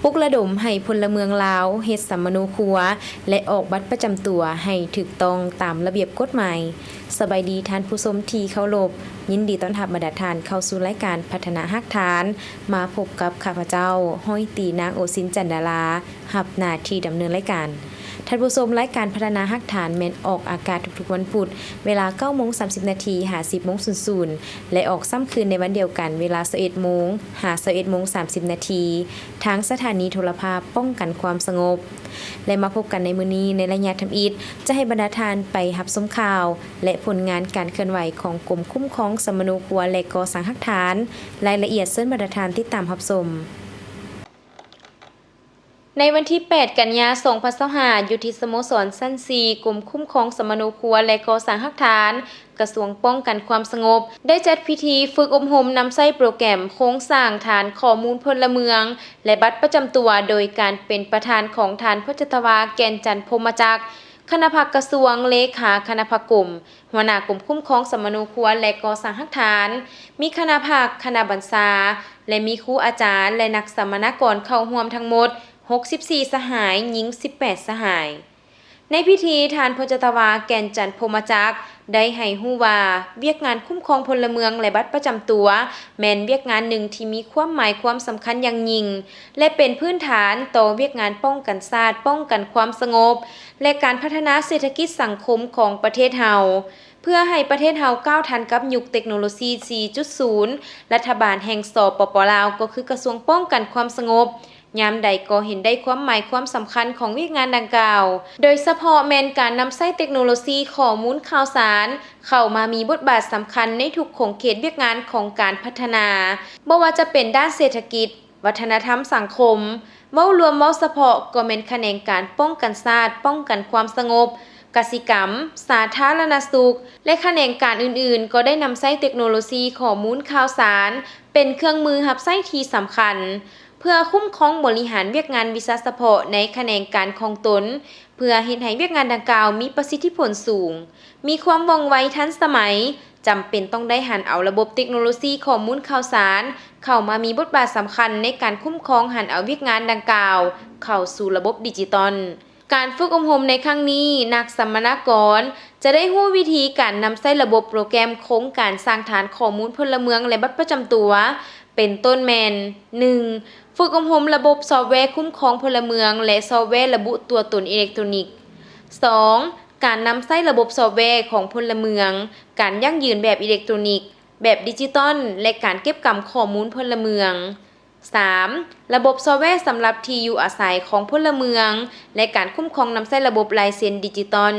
ลุกระดมให้พลเมืองลาวเฮ็ดสัมมโนครัวและออกบัตรประจำตัวให้ถูกต้องตามระเบียบกฎหมายสบายดีท่านผู้ชมที่เคารพยินดีต้อนรับบรรดาท่านเข้าสู่รายการพัฒนาฮักฐานมาพบกับข้าพเจ้าห้อยตีนางโอซินจันดารารับหน้าที่ดำเนินรายการท่านผู้ชมรายการพัฒนาฮักฐานแม่นออกอากาศทุกๆวันพุธเวลา 9:30 น. หา 10:00 น. และออกซ้ำคืนในวันเดียวกันเวลา 11:00 น. หา 11:30 น. ทางสถานีโทรภาพป้องกันความสงบและมาพบกันในมื้อนี้ในระยะทำอิฐจะให้บรรดาท่านไปรับชมข่าวและผลงานการเคลื่อนไหวของกรมคุ้มครองสัมมโนครัวและก่อสร้างฮักฐานรายละเอียดเชิญบรรดาท่านติดตามรับชมในวันที่ 8 กันยายน 2025อยู่ที่สโมสรสั้น4กรมคุ้มครองสัมมโนครัวและก่อสร้างฮักฐานกระทรวงป้องกันความสงบได้จัดพิธีฝึกอบรมนำใช้โปรแกรมโครงสร้างฐานข้อมูลพลเมืองและบัตรประจำตัวโดยการเป็นประธานของฐานพจตวาแก่นจันทร์พรหมจักรคณะพักกระทรวงเลขาคณะพักกรมหัวหน้ากรมคุ้มครองสัมมโนครัวและก่อสร้างฮักฐานมีคณะพักคณะบรรษาและมีครูอาจารย์และนักสัมมนากรเข้าร่วมทั้งหมด64 สหายหญิง 18 สหายในพิธีฐานพจตวาแก่นจันทร์พรหมจักรได้ให้ฮู้ว่าเวียกงานคุ้มครองพลเมืองและบัตรประจำตัวแม่นเวียกงานหนึ่งที่มีความหมายความสำคัญอย่างยิ่งและเป็นพื้นฐานต่อเวียกงานป้องกันชาติป้องกันความสงบและการพัฒนาเศรษฐกิจสังคมของประเทศเฮาเพื่อให้ประเทศเฮาก้าวทันกับยุคเทคโนโลยี 4.0 รัฐบาลแห่งสปป.ลาวก็คือกระทรวงป้องกันความสงบยามใดก็เห็นได้ความหมายความสำคัญของวิธีงานดังกล่าวโดยเฉพาะแม่นการนำใช้เทคโนโลยีข้อมูลข่าวสารเข้ามามีบทบาทสำคัญในทุกโครงเขตวิธีงานของการพัฒนาบ่ว่าจะเป็นด้านเศรษฐกิจวัฒนธรรมสังคมเว้ารวมเว้าเฉพาะก็แม่นแขนงการป้องกันชาติป้องกันความสงบกสิกรรมสาธารณสุขและแขนงการอื่นๆก็ได้นำใช้เทคโนโลยีข้อมูลข่าวสารเป็นเครื่องมือรับใช้ที่สำคัญเพื่อคุ้มครองบริหารเวียกงานวิชาเฉพาะในแขนงการของตนเพื่อเฮ็ดให้เวียกงานดังกล่าวมีประสิทธิผลสูงมีความว่องไวทันสมัยจำเป็นต้องได้หันเอาระบบเทคโนโลยีข้อมูลข่าวสารเข้ามามีบทบาทสำคัญในการคุ้มครองหันเอาเวียกงานดังกล่าวเข้าสู่ระบบดิจิตอลการฝึกอบรมในครั้งนี้นักสัมมนากรจะได้รู้วิธีการนำใช้ระบบโปรแกรมโครงการสร้างฐานข้อมูลพลเมืองและบัตรประจำตัวเป็นต้นแมน 1. ฝึกอบรมระบบซอฟต์แวร์คุ้มครองพลเมืองและซอฟต์แวร์ระบุตัวตนอิเล็กทรอนิกส์ 2. การนำใช้ระบบซอฟต์แวร์ของพลเมืองการยั่งยืนแบบอิเล็กทรอนิกส์แบบดิจิตอลและการเก็บกำข้อมูลพลเมือง 3. ระบบซอฟต์แวร์สำหรับที่อยู่อาศัยของพลเมืองและการคุ้มครองนำใช้ระบบลายเซ็นดิจิตอล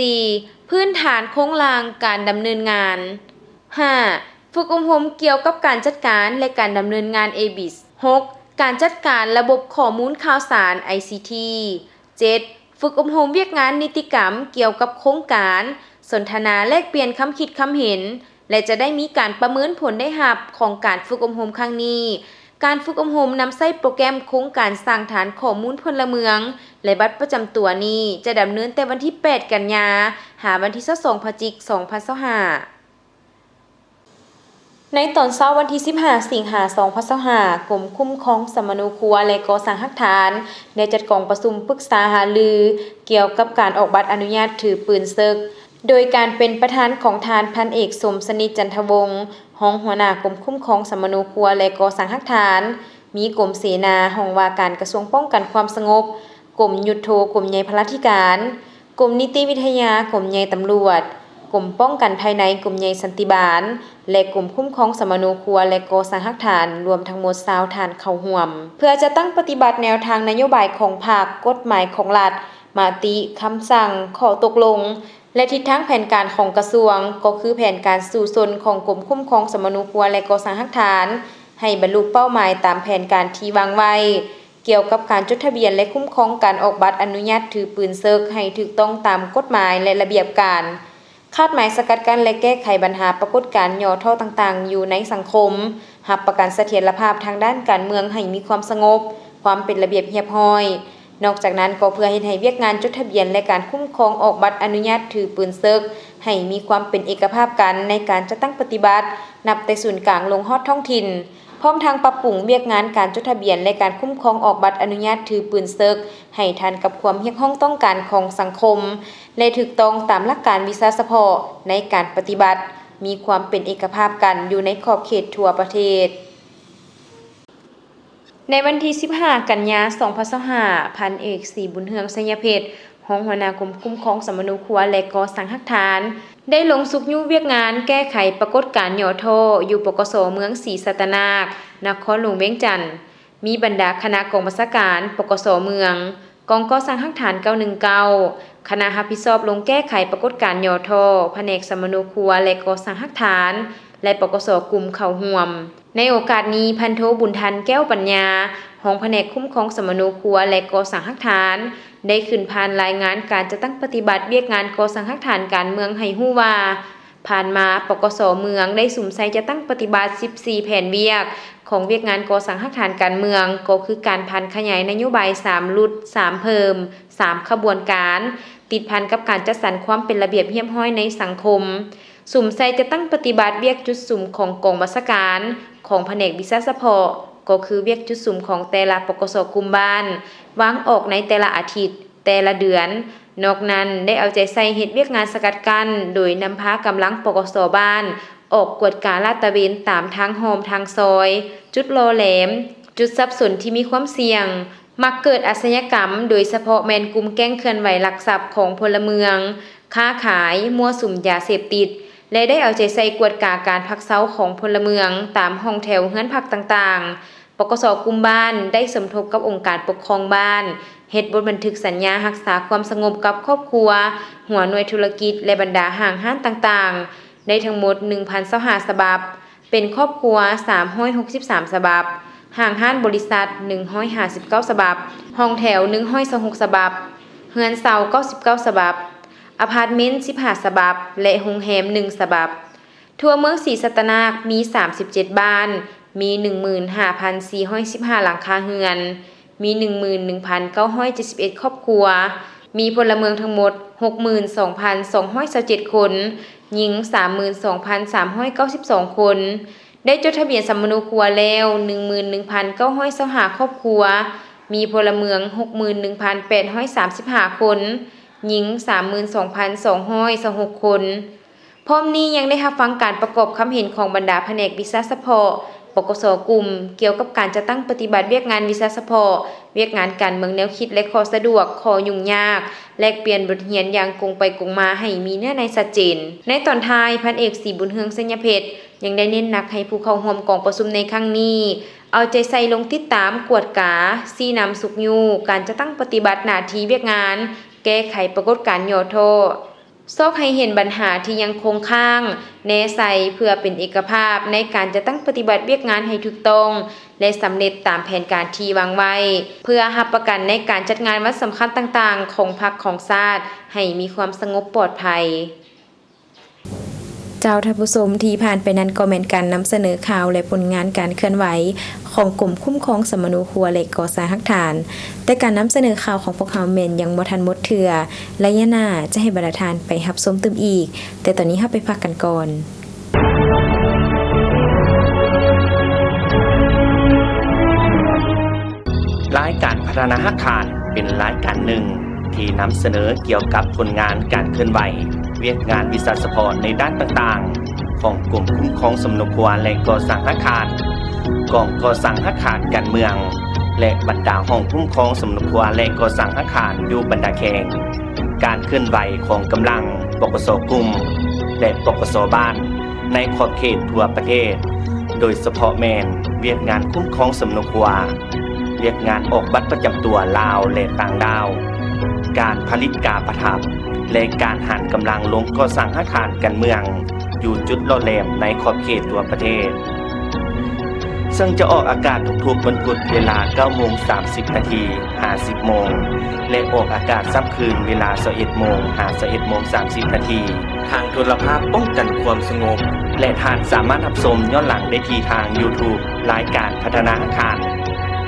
4. พื้นฐานโครงสร้างการดำเนินงาน 5. ฝึกอบรมเกี่ยวกับการจัดการและการดำเนินงาน ABIS 6. การจัดการระบบข้อมูลข่าวสาร ICT 7. ฝึกอบรมเวียกงานนิติกรรมเกี่ยวกับโครงการสนทนาแลกเปลี่ยนคำคิดคำเห็นและจะได้มีการประเมินผลได้รับของการฝึกอบรมครั้งนี้การฝึกอบรมนำใช้โปรแกรมโครงการสร้างฐานข้อมูลพลเมืองและบัตรประจำตัวนี้จะดำเนินแต่วันที่ 8 กันยายนหาวันที่ 22 พฤศจิกายน 2025ในตอนเช้าวันที่ 15 สิงหาคม 2025กรมคุ้มครองสัมมโนครัวและก่อสร้างฮักฐานได้จัดกองประชุมปรึกษาหารือเกี่ยวกับการออกบัตรอนุญาตถือปืนซึกโดยการเป็นประธานของทานพันเอกสมสนิทจันทวงศ์รองหัวหน้ากรมคุ้มครองสัมมโนครัวและก่อสร้างฮักฐานมีกรมเสนาห้องว่าการกระทรวงป้องกันความสงบกรมยุทโธกรมใหญ่พลธิการกรมนิติวิทยากรมใหญ่ตำรวจกรมป้องกันภายในกรมใหญ่สันติบาลและกรมคุ้มครองสัมมโนครัวและก่อสร้างฮักฐานรวมทั้งหมด20ฐานเข้าร่วมเพื่อจะตั้งปฏิบัติแนวทางนโยบายของภาคกฎหมายของรัฐมติคำสั่งข้อตกลงและทิศทางแผนการของกระทรวงก็คือแผนการสู่ชนของกรมคุ้มครองสัมมโนครัวและก่อสร้างฮักฐานให้บรรลุเป้าหมายตามแผนการที่วางไว้เกี่ยวกับการจดทะเบียนและคุ้มครองการออกบัตรอนุญาตถือปืนซึกให้ถูกต้องตามกฎหมายและระเบียบการคาดหมายสกัดกั้นและแก้ไขปัญหาปรากฏการณ์ย่อท่อต่างๆอยู่ในสังคมรับประกันเสถียรภาพทางด้านการเมืองให้มีความสงบความเป็นระเบียบเรียบร้อยนอกจากนั้นก็เพื่อให้เวียกงานจดทะเบียนและการคุ้มครองออกบัตรอนุญาตถือปืนซึกให้มีความเป็นเอกภาพกันในการจัดตั้งปฏิบัตินับแต่ศูนย์กลางลงฮอดท้องถิ่น พร้อมทางปรับปรุงเวียกงานการจดทะเบียนและการคุ้มครองออกบัตรอนุญาตถือปืนเซิกให้ทันกับความเรียกร้องต้องการของสังคมและถูกต้องตามหลักการวีซ่าเฉพาะในการปฏิบัติมีความเป็นเอกภาพกันอยู่ในขอบเขตทั่วประเทศในวันที่15กันยายน2025พันเอกศรีบุญเฮืองสัญญเพชรรองหัวหน้ากรมคุ้มครองสมนุครัวและก่อสร้างหักฐานได้ลงสุกยุ่เวียกงานแก้ไขปรากฏการณ์ย่อท่ออยู่ปกสเมืองศรีสัตนาคนครหลวงเวียงจันทน์มีบรรดาคณะกองบัญชาการปกสเมืองกองก่อสร้างหักฐาน919คณะรับผิดชอบลงแก้ไขปรากฏการณ์ย่อท่อแผนกสมนุครัวและก่อสร้างหักฐานและปกสกลุ่มเข้าร่วมในโอกาสนี้พันโทบุญทันแก้วปัญญารองแผนกคุ้มครองสมนุครัวและก่อสร้างหักฐานได้ขึ้นผ่านรายงานการจะตั้งปฏิบัติเวียกงานก่อสร้างหักฐานการเมืองให้ฮู้ว่าผ่านมาปกสเมืองได้สุ่มใส่จะตั้งปฏิบัติ14แผนเวียกของเวียกงานก่อสร้างหักฐานการเมืองก็คือการพันขยายนโยบาย3ลุด3เพิ่ม3ขบวนการติดพันกับการจัดสรรความเป็นระเบียบเรียบร้อยในสังคมสุ่มใส่จะตั้งปฏิบัติเวียกจุดสุ่มของกองบัญชาการของแผนกวิชาเฉพาะก็คือเวียกจุดสุ่มของแต่ละปกสกลุ่มบ้านวางออกในแต่ละอาทิตย์แต่ละเดือนนอกนั้นได้เอาใจใส่เฮ็ดเวียกงานสกัดกั้นโดยนำพากำลังปกสบ้านออกกวดกาลาดตระเวนตามทางโฮมทางซอยจุดโลแหลมจุดสับสนที่มีความเสี่ยงมักเกิดอาชญากรรมโดยเฉพาะแมนกลุ่มแก๊งเคลื่อนไหวลักทรัพย์ของพลเมืองค้าขายมั่วสุมยาเสพติดและได้เอาใจใส่กวดกาการพักเซาของพลเมืองตามห้องแถวเฮือนพักต่างๆปกสกลุ่มบ้านได้สมทบกับองค์การปกครองบ้านเฮ็ดบทบันทึกสัญญารักษาความสงบกับครอบครัวหัวหน่วยธุรกิจและบรรดาห้างห้านต่างๆได้ทั้งหมด 1,025 ฉบับเป็นครอบครัว363ฉบับห้างห้านบริษัท159ฉบับห้องแถว126ฉบับเฮือนเซา99ฉบับอพาร์ตเมนต์15ฉบับและโรงแรม1ฉบับทั่วเมืองศรีสัตนาคมี37บ้านมี 15,415 หลังคาเรือนมี 11,971 ครอบครัวมีพลเมืองทั้งหมด 62,227 คนหญิง 32,392 คนได้จดทะเบียนสมนุครัวแล้ว 11,925 ครอบครัวมีพลเมือง 61,835 คนหญิง 32,226 คนพร้อมนี้ยังได้รับฟังการประกอบคำเห็นของบรรดาแผนกวิชาเฉพาะปกสกลุ่มเกี่ยวกับการจะตั้งปฏิบัติเวียกงานวิชาเฉพาะเวียกงานการเมืองแนวคิดและข้อสะดวกข้อยุ่งยากแลกเปลี่ยนบทเรียนอย่างกงไปกงมาให้มีเนื้อในชัดเจนในตอนท้ายพันเอกศรีบุญเฮืองสัญญเพชรยังได้เน้นหนักให้ผู้เข้าร่วมกองประชุมในครั้งนี้เอาใจใส่ลงติดตามกวดกาซี่นำสุกยูการจะตั้งปฏิบัติหน้าที่เวียกงานแก้ไขปรากฏการณ์ย่อท่อซอกให้เห็นปัญหาที่ยังคงค้างแน่ใส่เพื่อเป็นเอกภาพในการจะตั้งปฏิบัติเวียกงานให้ถูกต้องและสำเร็จตามแผนการที่วางไว้เพื่อรับประกันในการจัดงานวันสำคัญต่างๆของพรรคของชาติให้มีความสงบปลอดภัยเจ้าท่านผู้ชมที่ผ่านไปนั้นก็แม่นการนำเสนอข่าวและผลงานการเคลื่อนไหวของกลุ่มคุ้มครองสมนุครัวและก่อสร้างหักฐานแต่การนำเสนอข่าวของพวกเขาแม่นยังบ่ทันหมดเทื่อและยะหน้าจะให้บรรดาทานไปรับชมตึมอีกแต่ตอนนี้เฮาไปพักกันก่อนรายการพัฒนาหักฐานเป็นรายการหนึ่งที่นำเสนอเกี่ยวกับผลงานการเคลื่อนไหวเวียกงานวิชาเฉพาะในด้านต่างๆของกลุ่มคุ้มครองสมนุครัวและก่อสร้างหักฐานกองก่อสร้างหักฐานการเมืองและบรรดาห้องคุ้มครองสมนุครัวและก่อสร้างหักฐานอยู่บรรดาแข่งการเคลื่อนไหวของกำลังปกสกลุ่มและปกสบ้านในขอบเขตทั่วประเทศโดยเฉพาะแมนเวียกงานคุ้มครองสมนุครัวเวียกงานออกบัตรประจำตัวลาวและต่างดาวการผลิตกาประทับและการหันกำลังลงก่อสร้างหักฐานการเมืองอยู่จุดโลแหลมในขอบเขตทั่วประเทศซึ่งจะออกอากาศทุกๆวันพุธเวลา 9:30 น. 50 โมงและออกอากาศซ้ำคืนเวลา 21:00 น. 21:30 น. ทางโทรภาพป้องกันความสงบและท่านสามารถรับชมย้อนหลังได้ที่ทาง YouTube รายการพัฒนาหักฐาน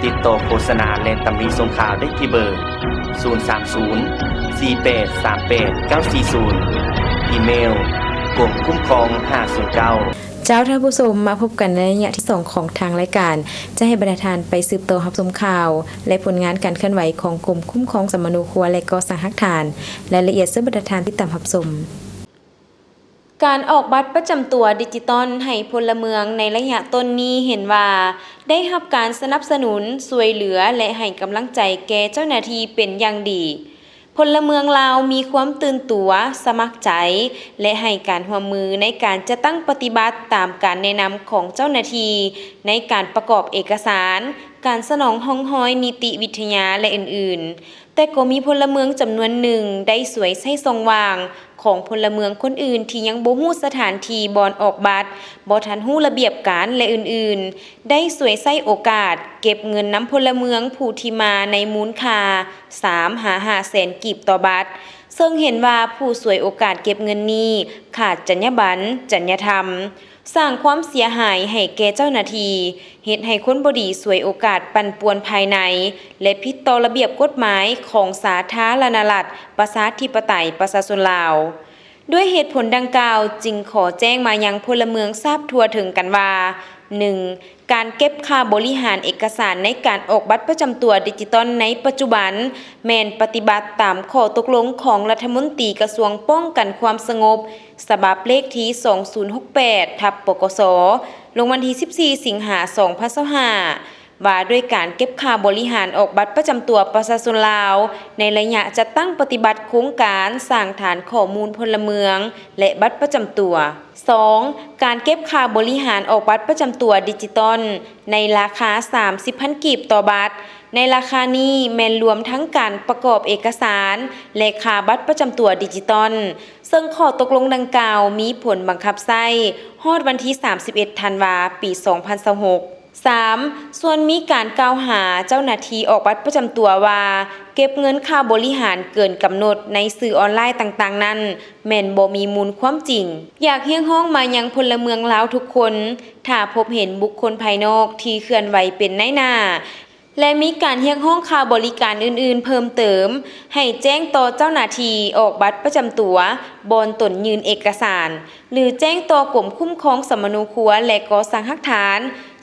ติดต่อโฆษณาและตำหนิส่งข่าวได้ที่เบอร์ 030 4838 940 อีเมลกรมคุ้มครอง509 เจ้าท่านผู้ชมมาพบกันในระยะที่ 2 ของทางรายการจะให้บรรดาทานไปสืบต่อรับชมข่าว และผลงานการเคลื่อนไหวของกรมคุ้มครองสมนูครัวและก่อสร้างฮักฐานรายละเอียดซึ่งบรรดาทานที่ตามรับชมการออกบัตรประจำตัวดิจิตอลให้พลเมืองในระยะต้นนี้เห็นว่าได้รับการสนับสนุนช่วยเหลือและให้กำลังใจแก่เจ้าหน้าที่เป็นอย่างดีพลเมืองลาวมีความตื่นตัวสมัครใจและให้การร่วมมือในการจะตั้งปฏิบัติตามการแนะนำของเจ้าหน้าที่ในการประกอบเอกสารการสนองห้องห้อยนิติวิทยาและอื่นๆแต่ก็มีพลเมืองจำนวนหนึ่งได้สวยใส่ทรงวางของพลเมืองคนอื่นที่ยังบ่ฮู้สถานที่บอนออกบัตรบ่ทันฮู้ระเบียบการและอื่นๆได้สวยใส่โอกาสเก็บเงินน้ำพลเมืองผู้ที่มาในมูลค่า3-5 แสนกีบต่อบัตรซึ่งเห็นว่าผู้สวยโอกาสเก็บเงินนี้ขาดจรรยาบรรณจรรยธรรมสร้างความเสียหายให้แก่เจ้าหน้าที่เฮ็ดให้คนบ่ดีสวยโอกาสปั่นป่วนภายในและผิดต่อระเบียบกฎหมายของสาธารณรัฐประชาธิปไตยประชาชนลาวด้วยเหตุผลดังกล่าวจึงขอแจ้งมายังพลเมืองทราบทั่วถึงกันว่า 1. การเก็บค่าบริหารเอกสารในการออกบัตรประจำตัวดิจิตอลในปัจจุบันแม่นปฏิบัติตามข้อตกลงของรัฐมนตรีกระทรวงป้องกันความสงบฉบับเลขที่2068/ปกส.ลงวันที่ 14 สิงหาคม 2025ว่าด้วยการเก็บค่าบริหารออกบัตรประจำตัวประชาชนลาวในระยะจัดตั้งปฏิบัติโครงการสร้างฐานข้อมูลพลเมืองและบัตรประจำตัว 2. การเก็บค่าบริหารออกบัตรประจำตัวดิจิตอลในราคา 30,000 กีบต่อบัตรในราคานี้แม่นรวมทั้งการประกอบเอกสารและค่าบัตรประจำตัวดิจิตอลซึ่งข้อตกลงดังกล่าวมีผลบังคับใช้ฮอดวันที่ 31 ธันวาคม ปี 20263. ส่วนมีการกล่าวหาเจ้าหน้าที่ออกบัตรประจำตัวว่าเก็บเงินค่าบริหารเกินกำหนดในสื่อออนไลน์ต่างๆนั้นแม่นบ่มีมูลความจริงอยากเรียกร้องมายังพลเมืองลาวทุกคนถ้าพบเห็นบุคคลภายนอกที่เคลื่อนไหวเป็นนายหน้าและมีการเรียกร้องค่าบริการอื่นๆเพิ่มเติมให้แจ้งต่อเจ้าหน้าที่ออกบัตรประจำตัวบอนตนยืนเอกสารหรือแจ้งต่อกรมคุ้มครองสมนูครัวและก่อสร้างฮักฐาน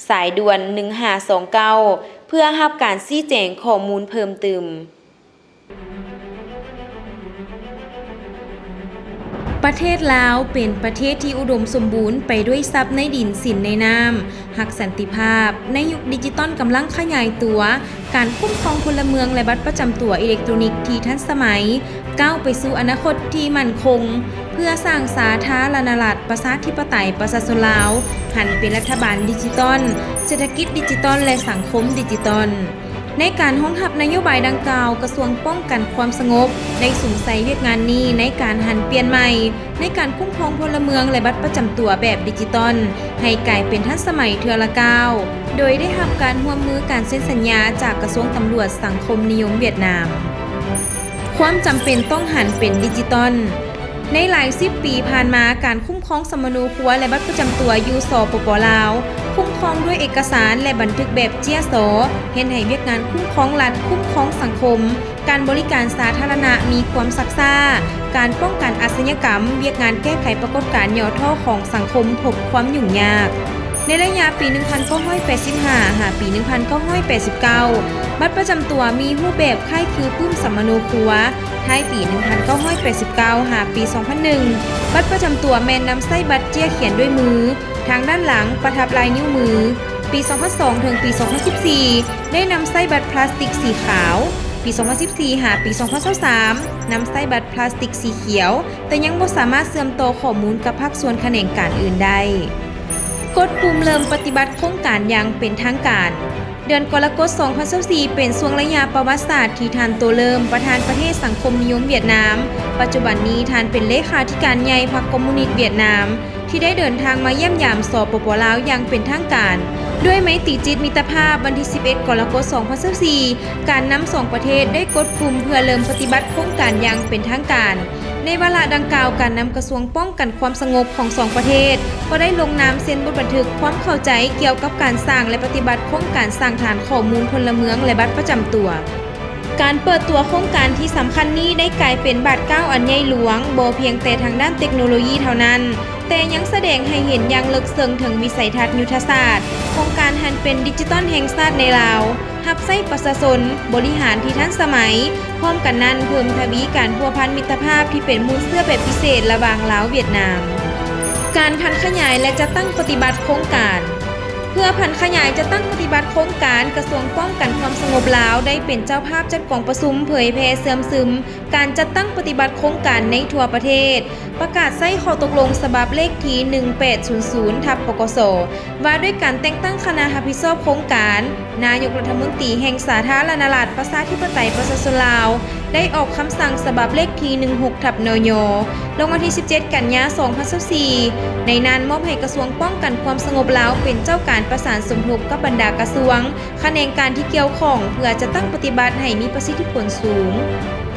สายด่วน1529เพื่อรับการชี้แจงข้อมูลเพิ่มเติมประเทศลาวเป็นประเทศที่อุดมสมบูรณ์ไปด้วยทรัพย์ในดินสินในน้ำหักสันติภาพในยุคดิจิตอลกำลังขยายตัวการคุ้มครองพลเมืองและบัตรประจำตัวอิเล็กทรอนิกส์ที่ทันสมัยก้าวไปสู่อนาคตที่มั่นคงเพื่อสร้างสาธารณรัฐประชาธิปไตยประชาชนลาวหันเป็นรัฐบาลดิจิตอลเศรษฐกิจดิจิตอลและสังคมดิจิตอลในการห้องทับนโยบายดังกล่าวกระทรวงป้องกันความสงบได้สุ่มใส่เวียกงานนี้ในการหันเปลี่ยนใหม่ในการคุ้มครองพลเมืองและบัตรประจำตัวแบบดิจิตอลให้กลายเป็นทันสมัยเทื่อละก้าวโดยได้รับการร่วมมือการเซ็นสัญญาจากกระทรวงตำรวจสังคมนิยมเวียดนามความจำเป็นต้องหันเป็นดิจิตอลในหลาย10 ปีผ่านมาการคุ้มครองสมนูครัวและบัตรประจำตัวอยู่สปป.ลาวคุ้มครองด้วยเอกสารและบันทึกแบบเจียโสเห็นให้เวียกงานคุ้มครองรัฐคุ้มครองสังคมการบริการสาธารณะมีความซักซ่าการป้องกันอาชญากรรมเวียกงานแก้ไขปรากฏการณ์ย่อท่อของสังคมพบความยุ่งยากในระยะปี 1985 หาปี 1989 บัตรประจำตัวมีรูปแบบคล้ายคือปึ้มสมนูครัวท้ายปี 1989 หาปี 2001 บัตรประจำตัวแม่นนำไส้บัตรเจี้ยเขียนด้วยมือทางด้านหลังประทับลายนิ้วมือปี 2002 ถึงปี 2014 ได้นำไส้บัตรพลาสติกสีขาวปี 2014 หาปี 2023 นำไส้บัตรพลาสติกสีเขียวแต่ยังบ่สามารถเชื่อมต่อข้อมูลกับภาคส่วนแขนงการอื่นได้กดปุ่มเริ่มปฏิบัติโครงการอย่างเป็นทางการเดือนกรกฎาคม 2024 เป็นช่วงระยะประวัติศาสตร์ที่ท่านโตเริ่มประธานประเทศสังคมนิยมเวียดนามปัจจุบันนี้ท่านเป็นเลขาธิการใหญ่พรรคคอมมิวนิสต์เวียดนามที่ได้เดินทางมาเยี่ยมยามสปป.ลาวอย่างเป็นทางการด้วยไมตรีจิตมิตรภาพวันที่ 11 กรกฎาคม 2024 การนำ2ประเทศได้กดปุ่มเพื่อเริ่มปฏิบัติโครงการอย่างเป็นทางการในวาระดังกล่าวการนำกระทรวงป้องกันความสงบของ2ประเทศก็ได้ลงนามเซ็นบทบันทึกความเข้าใจเกี่ยวกับการสร้างและปฏิบัติโครงการสร้างฐานข้อมูลพลเมืองและบัตรประจำตัวการเปิดตัวโครงการที่สำคัญนี้ได้กลายเป็นบาท9อันใหญ่หลวงบ่เพียงแต่ทางด้านเทคโนโลยีเท่านั้น แต่ยังแสดงให้เห็นอย่างลึกซึ้งถึงวิสัยทัศน์ยุทธศาสตร์ของการหันเป็นดิจิทัลแห่งชาติในลาวรับใช้ประชาชนบริหารที่ทันสมัยพร้อมกันนั้นเพิ่มทวีการพัวพันมิตรภาพที่เป็นมูลเสื้อแบบพิเศษระหว่างลาวเวียดนามการพันขยายและจะตั้งปฏิบัติโครงการเพื่อพันขยายจะตั้งปฏิบัติโครงการกระทรวงป้องกันความสงบลาวได้เป็นเจ้าภาพจัดกองประชุมเผยแพร่เสื่อมซึมการจัดตั้งปฏิบัติโครงการในทั่วประเทศประกาศใช้ข้อตกลงฉบับเลขที่1800/ปกสว่าด้วยการแต่งตั้งคณะรับผิดชอบโครงการนายกรัฐมนตรีแห่งสาธารณรัฐประชาธิปไตยประชาชนลาวได้ออกคำสั่งฉบับเลขที่16/นย.ลงวันที่17 กันยายน 2024ในนั้นมอบให้กระทรวงป้องกันความสงบลาวเป็นเจ้าการประสานสมทบกับบรรดากระทรวงแขนงการที่เกี่ยวข้องเพื่อจะตั้งปฏิบัติให้มีประสิทธิผลสูง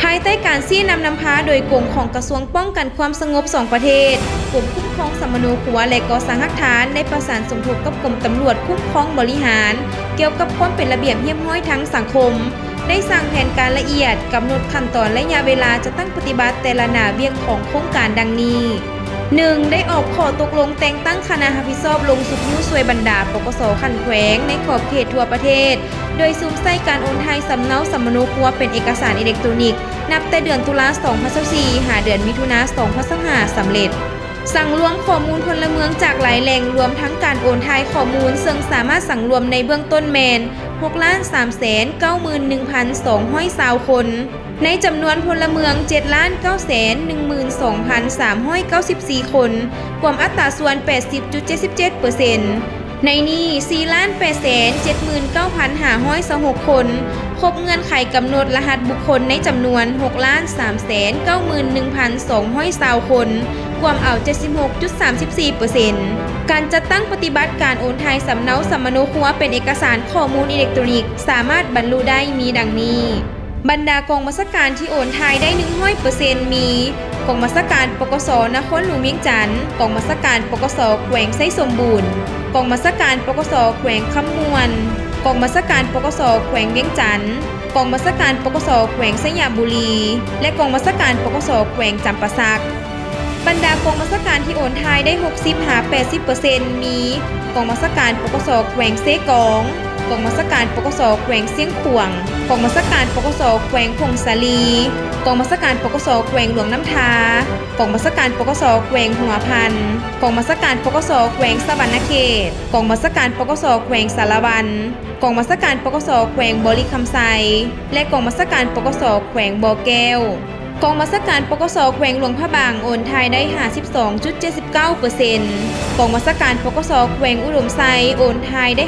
ภายใต้การชี้นำพาโดยกรมของกระทรวงป้องกันความสงบ2ประเทศกรมคุ้มครองสมโนครัวและก่อสร้างหลักฐานได้ประสานสมทบกับกรมตำรวจคุ้มครองบริหารเกี่ยวกับความเป็นระเบียบเรียบร้อยทั้งสังคมได้สร้างแผนการละเอียดกำหนดขั้นตอนและระยะเวลาจะตั้งปฏิบัติแต่ละหน้าเวียกของโครงการดังนี้ 1. ได้ออกข้อตกลงแต่งตั้งคณะรับผิดชอบลงสุดนิ้วช่วยบรรดาปกส.ขันแขวงในขอบเขตทั่วประเทศโดยซุมใส่การโอนไทยสำเนาสมโนครัวเป็นเอกสารอิเล็กทรอนิกส์นับแต่เดือนตุลาคม 2024 หาเดือนมิถุนายน 2025 สำเร็จสั่งรวมข้อมูลพลเมืองจากหลายแหล่งรวมทั้งการโอนไทยข้อมูลซึ่งสามารถสั่งรวมในเบื้องต้นแมน 6,391,220 คนในจำนวนพลเมือง 7,912,394 คนความอัตราส่วน 80.77% ในนี้ 4,879,526 คนครบเงื่อนไขกำหนดรหัสบุคคลในจำนวน 6,391,220 คนความเอา 76.34% การจัดตั้งปฏิบัติการโอนไทยสำเนาสมโนครัวเป็นเอกสารข้อมูลอิเล็กทรอนิกส์สามารถบรรลุได้มีดังนี้บรรดากองบัญชาการที่โอนไทยได้ 100% มีกองบัญชาการปกส.นครหลวงเวียงจันทน์กองบัญชาการปกส.แขวงไชสมบูรณ์กองบัญชาการปกส.แขวงคำมวนกองบัญชาการปกส.แขวงเวียงจันทน์กองบัญชาการปกส.แขวงสยามบุรีและกองบัญชาการปกส.แขวงจำปาสักบรรดากองบัญชาการที่โอนไทยได้ 60-80% มีกองบัญชาการปกส.แขวงเซกองกองบัญชาการปกส.แขวงเสียงขวางกองบัญชาการปกส.แขวงพงศาลีกองบัญชาการปกส.แขวงหลวงน้ำทากองบัญชาการปกส.แขวงหัวพันกองบัญชาการปกส.แขวงสะวรรณเขตกองบัญชาการปกส.แขวงสารวันกองบัญชาการปกส.แขวงบริคำไซและกองบัญชาการปกส.แขวงบ่อแก้วกองบัญชาการปกส.แขวงหลวงพระบางโอนไทยได้ 52.79% กองบัญชาการปกส.แขวงอุดมไซโอนไทยได้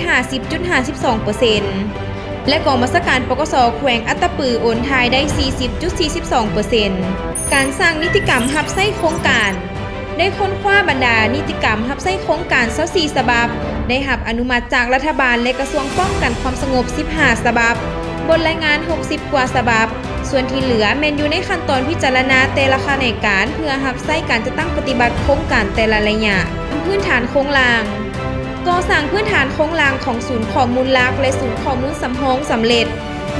50.52% และกองบัญชาการปกส.แขวงอัตตปือโอนไทยได้ 40.42% การสร้างนิติกรรมรับใช้โครงการได้ค้นคว้าบรรดานิติกรรมรับใช้โครงการ24ฉบับได้รับอนุมัติจากรัฐบาลและกระทรวงป้องกันความสงบ15ฉบับบนรายงาน60กว่าฉบับส่วนที่เหลือแมนอยู่ในขั้นตอนพิจารณาแต่ละแขนงการเพื่อรับใช้การจะตั้งปฏิบัติโครงการแต่ละระยะพื้นฐานโครงล่างก่อสร้างพื้นฐานโครงล่างของศูนย์ข้อมูลหลักและศูนย์ข้อมูลสำรองสำเร็จ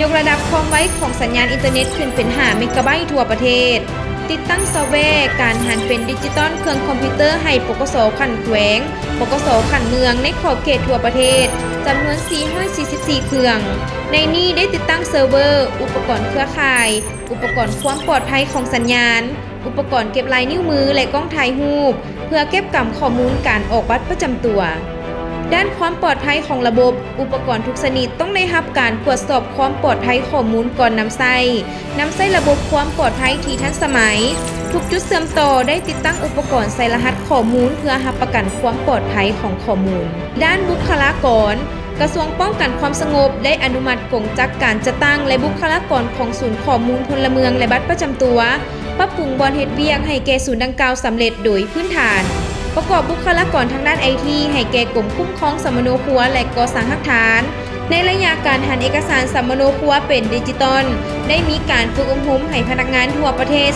ยกระดับความไวของสัญญาณอินเทอร์เน็ตขึ้นเป็น5 เมกะไบต์ทั่วประเทศติดตั้งซอฟต์แวร์การหันเป็นดิจิตอลเครื่องคอมพิวเตอร์ให้ปกส.ขันแขวงปกส.ขันเมืองในขอบเขตทั่วประเทศจำนวน444เครื่องในนี้ได้ติดตั้งเซิร์ฟเวอร์อุปกรณ์เครือข่ายอุปกรณ์ความปลอดภัยของสัญญาณอุปกรณ์เก็บลายนิ้วมือและกล้องถ่ายรูปเพื่อเก็บกำข้อมูลการออกบัตรประจำตัวด้านความปลอดภัยของระบบอุปกรณ์ทุกชนิดต้องได้รับการตรวจสอบความปลอดภัยข้อมูลก่อนนำใช้ระบบความปลอดภัยที่ทันสมัยทุกจุดเชื่อมต่อได้ติดตั้งอุปกรณ์ใส่รหัสข้อมูลเพื่อรับประกันความปลอดภัยของข้อมูลด้านบุคลากรกระทรวงป้องกันความสงบได้อนุมัติกงจักการจัดตั้งและบุคลากรของศูนย์ข้อมูลพลเมืองและบัตรประจำตัวปรับปรุงบอนเฮ็ดเวียกให้แก่ศูนย์ดังกล่าวสำเร็จโดยพื้นฐานประกอบบุคลากรทางด้าน IT ให้แก่กรมคุ้มครองสมโนครัวและก่อสร้างหลักฐานในระยะการหันเอกสารสมโนครัวเป็นดิจิตอลได้มีการฝึกอบรมให้พนักงานทั่วประเทศ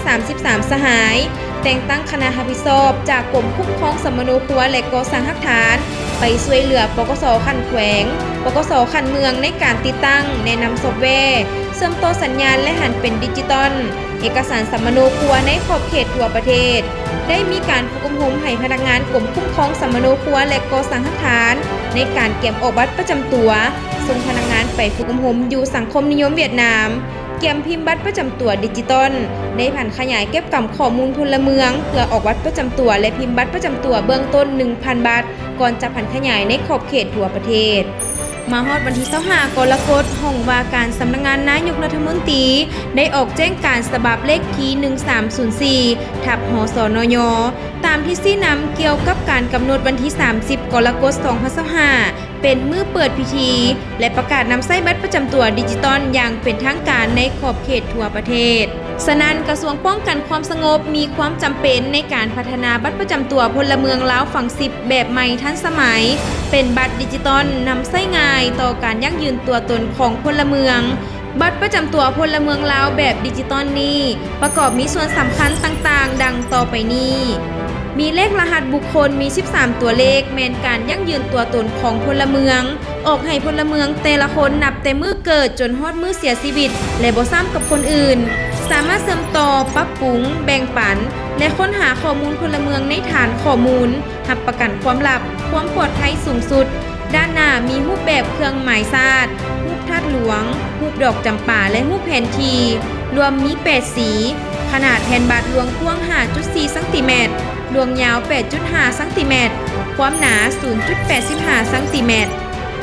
333สหายแต่งตั้งคณะรับผิดชอบจากกรมคุ้มครองสมโนครัวและก่อสร้างหลักฐานไปช่วยเหลือปกส.ขันแขวงปกส.ขันเมืองในการติดตั้งแนะนำซอฟต์แวร์เสริมต่อสัญญาณและหันเป็นดิจิตอล เอกสารสัมมโนครัวในขอบเขตทั่วประเทศได้มีการฝึกอบรมให้พนักงานกรมคุ้มครองสัมมโนครัวและก่อสร้างหลักฐานในการเก็บออกบัตรประจำตัวส่งพนักงานไปฝึกอบรมอยู่สังคมนิยมเวียดนามเกี่ยมพิมพ์บัตรประจำตัวดิจิตอลในผันขยายเก็บกำข้อมูลพลเมืองเพื่อออกบัตรประจำตัวและพิมพ์บัตรประจำตัวเบื้องต้น 1,000 บาทก่อนจะผันขยายในขอบเขตทั่วประเทศมาฮอดวันที่25กรกฎาคมห้องว่าการสำนักงานนายกรัฐมนตรีได้ออกแจ้งการฉบับเลขที่1304ทับหสนยตามที่ชี้นำเกี่ยวกับการกำหนดวันที่30กรกฎาคม2025เป็นมื้อเปิดพิธีและประกาศนำใช้บัตรประจำตัวดิจิตอลอย่างเป็นทางการในขอบเขตทั่วประเทศฉะนั้นกระทรวงป้องกันความสงบมีความจำเป็นในการพัฒนาบัตรประจำตัวพลเมืองลาวฝั่ง10แบบใหม่ทันสมัยเป็นบัตรดิจิตอลนำใช้ง่ายต่อการยั่งยืนตัวตนของพลเมืองบัตรประจำตัวพลเมืองลาวแบบดิจิตอลนี้ประกอบมีส่วนสำคัญต่างๆดังต่อไปนี้มีเลขรหัสบุคคลมี13ตัวเลขแมนการยั่งยืนตัวตนของพลเมืองออกให้พลเมืองแต่ละคนนับแต่มื้อเกิดจนฮอดมื้อเสียชีวิตและบ่ซ้ำกับคนอื่นสามารถเสริมต่อปรับปรุงแบ่งปันและค้นหาข้อมูลพลเมืองในฐานข้อมูลรับประกันความลับความปลอดภัยสูงสุดด้านหน้ามีรูปแบบเครื่องหมายชาติรูปธาตุหลวงรูปดอกจำปาและรูปแผนที่รวมมี8สีขนาดแผ่นบัตรหลวงกว้าง 5.4 ซมดวงยาว 8.5 ซมความหนา 0.85 ซม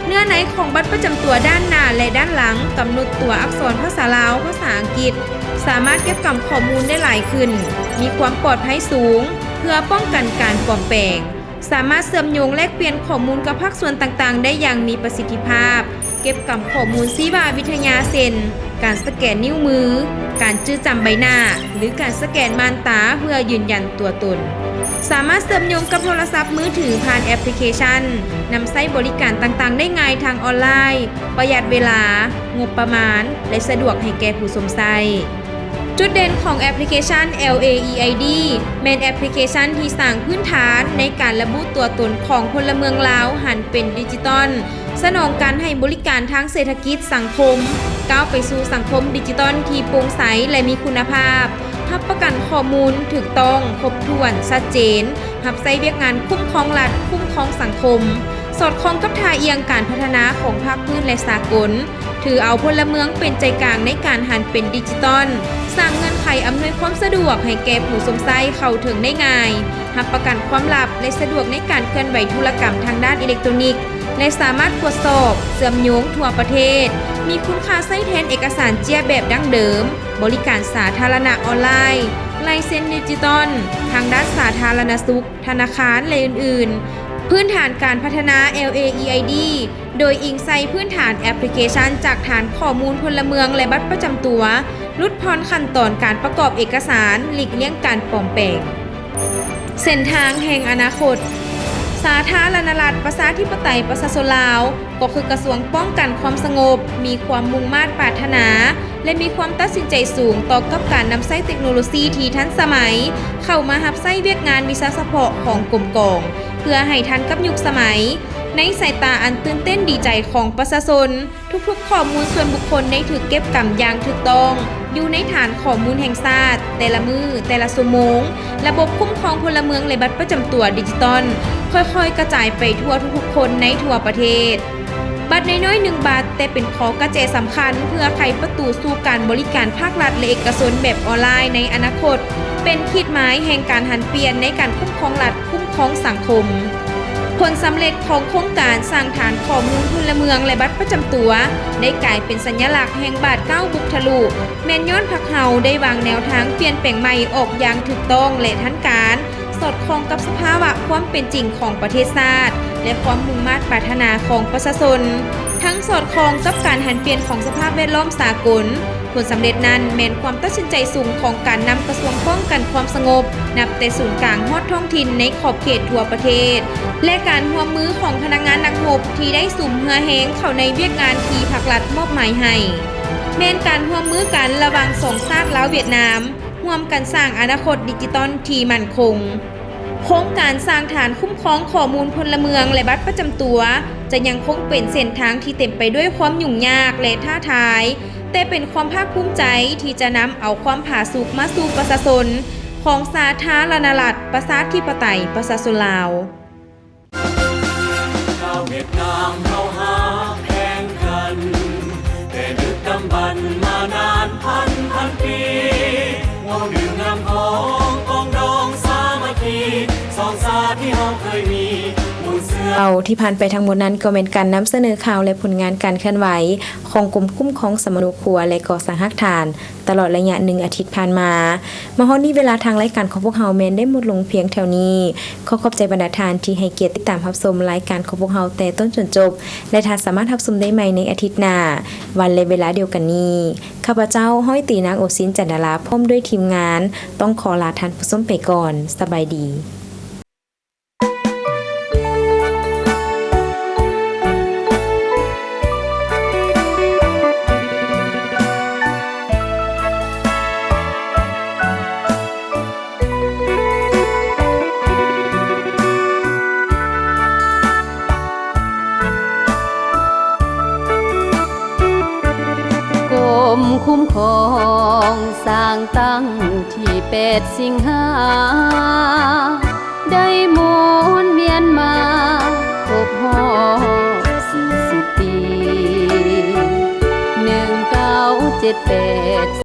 เนื้อในของบัตรประจำตัวด้านหน้าและด้านหลังกำหนดตัวอักษรภาษาลาวภาษาอังกฤษสามารถเก็บกำข้อมูลได้หลายขึ้นมีความปลอดภัยสูงเพื่อป้องกันการปลอมแปลงสามารถเชื่อมโยงแลกเปลี่ยนข้อมูลกับภาคส่วนต่างๆได้อย่างมีประสิทธิภาพเก็บกำข้อมูลชีววิทยาเช่นการสแกนนิ้วมือการจื้อจำใบหน้าหรือการสแกนม่านตาเพื่อยืนยันตัวตนสามารถเชื่อมโยงกับโทรศัพท์มือถือผ่านแอปพลิเคชันนำใช้บริการต่างๆได้ง่ายทางออนไลน์ประหยัดเวลางบประมาณและสะดวกให้แก่ผู้สมใช้จุดเด่นของแอปพลิเคชัน LAEID เป็นแอปพลิเคชันที่สร้างพื้นฐานในการระบุตัวตนของพลเมืองลาวหันเป็นดิจิตอลสนองการให้บริการทางเศรษฐกิจสังคมก้าวไปสู่สังคมดิจิตอลที่โปร่งใสและมีคุณภาพรับประกันข้อมูลถูกต้องครบถ้วนชัดเจนรับใช้เวียกงานคุ้มครองรัฐคุ้มครองสังคมสอดคล้องกับท่าเอียงการพัฒนาของภาคพื้นและสากลถือเอาพลเมืองเป็นใจกลางในการหันเป็นดิจิตอลสร้างเงื่อนไขอำนวยความสะดวกให้แก่ผู้สมใช้เข้าถึงได้ง่ายรับประกันความลับและสะดวกในการเคลื่อนไหวธุรกรรมทางด้านอิเล็กทรอนิกส์และสามารถตรวจสอบเชื่อมโยงทั่วประเทศมีคุณค่าใช้แทนเอกสารเจียแบบดั้งเดิมบริการสาธารณะออนไลน์ลายเซ็นดิจิตอลทางด้านสาธารณสุขธนาคารและอื่นๆพื้นฐานการพัฒนา LAEID โดยอิงใส่พื้นฐานแอปพลิเคชันจากฐานข้อมูลพลเมืองและบัตรประจำตัวลดผ่อนขั้นตอนการประกอบเอกสารหลีกเลี่ยงการปลอมแปลงเส้นทางแห่งอนาคตสาธารณรัฐประชาธิปไตยประชาชนลาวก็คือกระทรวงป้องกันความสงบมีความมุ่งมา่ปรารถนาและมีความตัดสินใจสูงต่อกับการนำใช้เทคโนโลยีที่ทันสมัยเข้ามารับใช้เวียกงานวิชาเฉพาะของกรมกองเพื่อให้ทันกับยุคสมัยในสายตาอันตื่นเต้นดีใจของประชาชนทุกๆข้อมูลส่วนบุคคลได้ถูกเก็บกำอย่างถูกต้องอยู่ในฐานข้อมูลแห่งชาติแต่ละมือแต่ละชั่วโมงระบบคุ้มครองพลเมืองและบัตรประจำตัวดิจิตอลค่อยๆกระจายไปทั่วทุกๆคนในทั่วประเทศบัตรน้อยๆ1 บาทแต่เป็นข้อกระแจสำคัญเพื่อไขประตูสู่การบริการภาครัฐและเอกชนแบบออนไลน์ในอนาคตเป็นขีดหมายแห่งการหันเปลี่ยนในการคุ้มครองรัฐคุ้มครองสังคมผลสำเร็จของโครงการสร้างฐานข้อมูลพลเมืองและบัตรประจำตัวได้กลายเป็นสัญลักษณ์แห่งบาท9บุกทะลุแม่นย้อนพักเฮาได้วางแนวทางเปลี่ยนแปลงใหม่ออกอย่างถูกต้องและทันการสอดคล้องกับสภาวะความเป็นจริงของประเทศชาติและความมุ่งมั่นปรารถนาของประชาชนทั้งสอดคล้องกับการหันเปลี่ยนของสภาพแวดล้อมสากลผลสำเร็จนั้นแม้นความตัดสินใจสูงของการนำกระทรวงป้องกันความสงบนับแต่ศูนย์กลางฮอดท้องถิ่นในขอบเขตทั่วประเทศและการร่วมมือของพนักงานนักรบที่ได้สุ่มเหือแหงเข้าในเวียกงานที่ภาครัฐมอบหมายให้แม้นการร่วมมือกันระหว่างสองชาติลาวเวียดนามร่วมกันสร้างอนาคตดิจิตอลที่มั่นคงโครงการสร้างฐานคุ้มครองข้อมูลพลเมืองและบัตรประจำตัวจะยังคงเป็นเส้นทางที่เต็มไปด้วยความยุ่งยากและท้าทายแ แต่เป็นความภาคภูมิใจที่จะนำเอาความผาสุกมาสู่ประชาชนของสาธารณรัฐประชาธิปไตยประชาชนลาวชาวเวียดนามเราหาแข่งกันแต่ดึกดำบรรพ์มานานพันปีวงดื่มน้ำของกองดองสามัคคีสองสาที่เราเคยมีเอาที่ผ่านไปทั้งหมดนั้นก็เป็นการนำเสนอข่าวและผลงานการเคลื่อนไหวของกรมคุ้มครองสมนุครัวและก่อสร้างหักฐานตลอดระยะ1 อาทิตย์ผ่านมาฮอดนี้เวลาทางรายการของพวกเฮาแม่นได้หมดลงเพียงแถวนี้ขอขอบใจบรรดาทานที่ให้เกียรติติดตามรับชมรายการของพวกเฮาแต่ต้นจนจบและท่านสามารถรับชมได้ใหม่ในอาทิตย์หน้าวันและเวลาเดียวกันนี้ข้าพเจ้าห้อยตีนางโอซินจันดาราพร้อมด้วยทีมงานต้องขอลาท่านผู้ชมไปก่อนสบายดีคุ้มครองสร้างตั้งที่8 สิงหาได้หมุนเวียนมาครบรอบ40 ปี1978